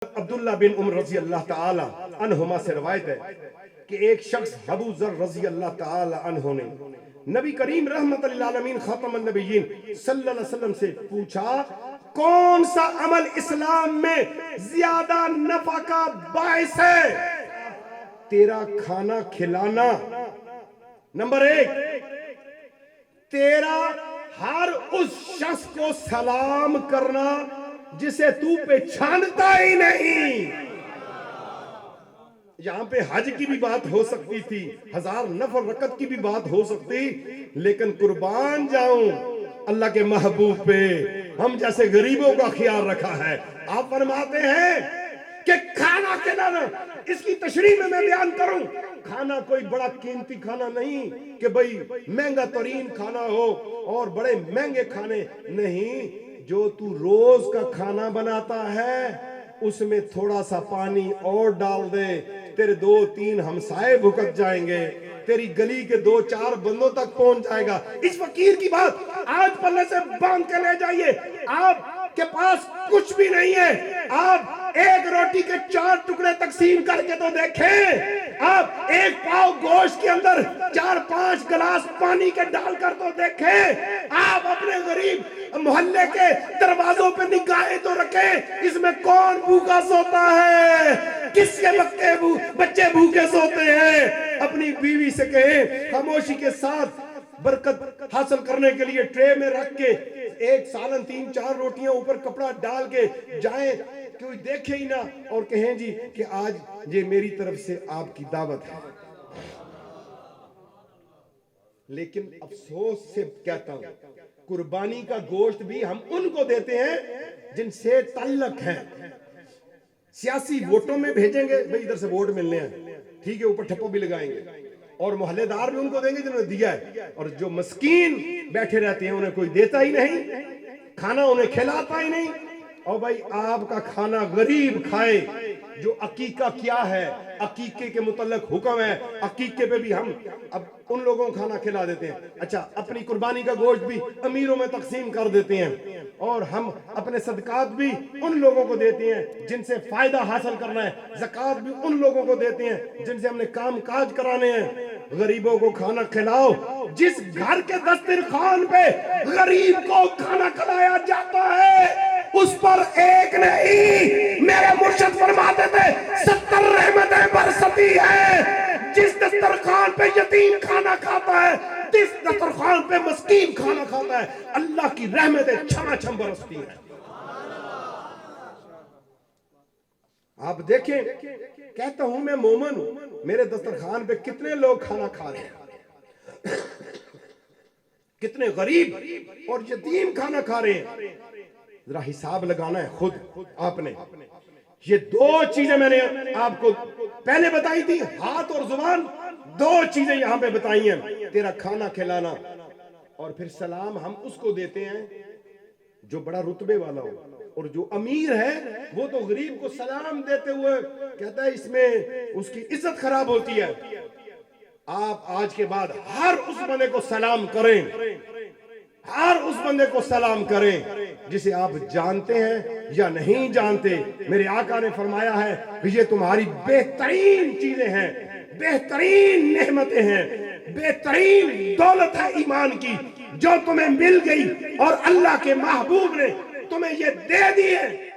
عبداللہ بن عمر رضی اللہ تعالی عنہما سے روایت ہے کہ ایک شخص ابو ذر رضی اللہ تعالی عنہ نے نبی کریم رحمت للعالمین خاتم النبیین صلی اللہ علیہ وسلم سے پوچھا کون سا عمل اسلام میں زیادہ نفع کا باعث ہے؟ تیرا کھانا کھلانا نمبر 1، تیرا ہر اس شخص کو سلام کرنا جسے تو پہچانتا ہی نہیں۔ یہاں پہ حج کی بھی بات ہو سکتی تھی، 1000 نفل رکعت کی بھی بات ہو سکتی، لیکن قربان جاؤں اللہ کے محبوب پہ ہم جیسے غریبوں کا خیال رکھا ہے۔ آپ فرماتے ہیں کہ کھانا کھلانا، اس کی تشریح میں بیان کروں، کھانا کوئی بڑا قیمتی کھانا نہیں کہ بھئی مہنگا ترین کھانا ہو اور بڑے مہنگے کھانے نہیں۔ جو تو روز کا کھانا بناتا ہے اس میں تھوڑا سا پانی اور ڈال دے، تیرے 2-3 ہمسائے بھکت جائیں گے، تیری گلی کے 2-4 بندوں تک پہنچ جائے گا۔ اس فقیر کی بات آج پلے سے باندھ کے لے جائیے۔ آپ کے پاس کچھ بھی نہیں ہے، آپ ایک روٹی کے 4 ٹکڑے تقسیم کر کے تو دیکھیں، آپ ایک پاؤ گوشت کے اندر 4-5 گلاس پانی کے ڈال کر تو دیکھیں، آپ اپنے غریب محلے کے دروازوں پہ نگاہیں تو رکھیں، اس میں کون بھوکا سوتا ہے، کس کے بچے بھوکے سوتے ہیں۔ اپنی بیوی سے کہیں خاموشی کے ساتھ برکت حاصل کرنے کے لیے ٹرے میں رکھ کے 1 سالن 3-4 روٹیاں اوپر کپڑا ڈال کے جائیں، کوئی دیکھے ہی نہ، اور کہیں جی کہ آج یہ میری طرف سے آپ کی دعوت ہے۔ لیکن افسوس سے کہتا ہوں قربانی کا گوشت بھی ہم ان کو دیتے ہیں جن سے تعلق ہے۔ سیاسی ووٹوں میں بھیجیں گے، بھئی ادھر سے ووٹ ملنے ہیں، ٹھیک ہے، اوپر ٹھپو بھی لگائیں گے، اور محلے دار بھی ان کو دیں گے جنہوں نے دیا ہے، اور جو مسکین بیٹھے رہتے ہیں انہیں کوئی دیتا ہی نہیں، کھانا انہیں کھلاتا ہی نہیں۔ اور بھائی آپ کا کھانا غریب کھائے۔ جو عقیقہ کیا ہے، عقیقے کے متعلق حکم ہے، عقیقے پہ بھی ہم اب ان لوگوں کو کھانا کھلا دیتے ہیں۔ اچھا، اپنی قربانی کا گوشت بھی امیروں میں تقسیم کر دیتے ہیں، اور ہم اپنے صدقات بھی ان لوگوں کو دیتے ہیں جن سے فائدہ حاصل کرنا ہے، زکوٰۃ بھی ان لوگوں کو دیتے ہیں جن سے ہم نے کام کاج کرانے ہیں۔ غریبوں کو کھانا کھلاؤ۔ جس گھر کے دسترخوان پہ غریب کو کھانا کھلایا جاتا ہے اس پر ایک نہیں، میرے مرشد فرماتے تھے 70 رحمتیں برستی ہیں۔ جس دسترخوان پہ یتیم کھانا کھاتا ہے، جس دسترخوان پہ مسکین کھانا کھاتا ہے، اللہ کی رحمتیں چھما چھم برستی ہیں۔ آپ دیکھیں، کہتا ہوں میں مومن ہوں، میرے دسترخوان پہ کتنے لوگ کھانا کھا رہے ہیں، کتنے غریب اور یتیم کھانا کھا رہے ہیں۔ ذرا حساب لگانا ہے خود آپ نے۔ یہ 2 چیزیں میں نے آپ کو پہلے بتائی تھی، ہاتھ اور زبان، 2 چیزیں یہاں پہ بتائی ہیں، تیرا کھانا کھلانا، اور پھر سلام ہم اس کو دیتے ہیں جو بڑا رتبے والا ہو، اور جو امیر ہے وہ تو غریب کو سلام دیتے ہوئے کہتا ہے اس میں اس کی عزت خراب ہوتی ہے۔ آپ آج کے بعد ہر اس بندے کو سلام کریں، ہر اس بندے کو سلام کریں جسے آپ جانتے ہیں یا نہیں جانتے۔ میرے آقا نے فرمایا ہے کہ یہ تمہاری بہترین چیزیں ہیں، بہترین نعمتیں ہیں، بہترین دولت ہے ایمان کی جو تمہیں مل گئی، اور اللہ کے محبوب نے تمہیں یہ دے دی ہے۔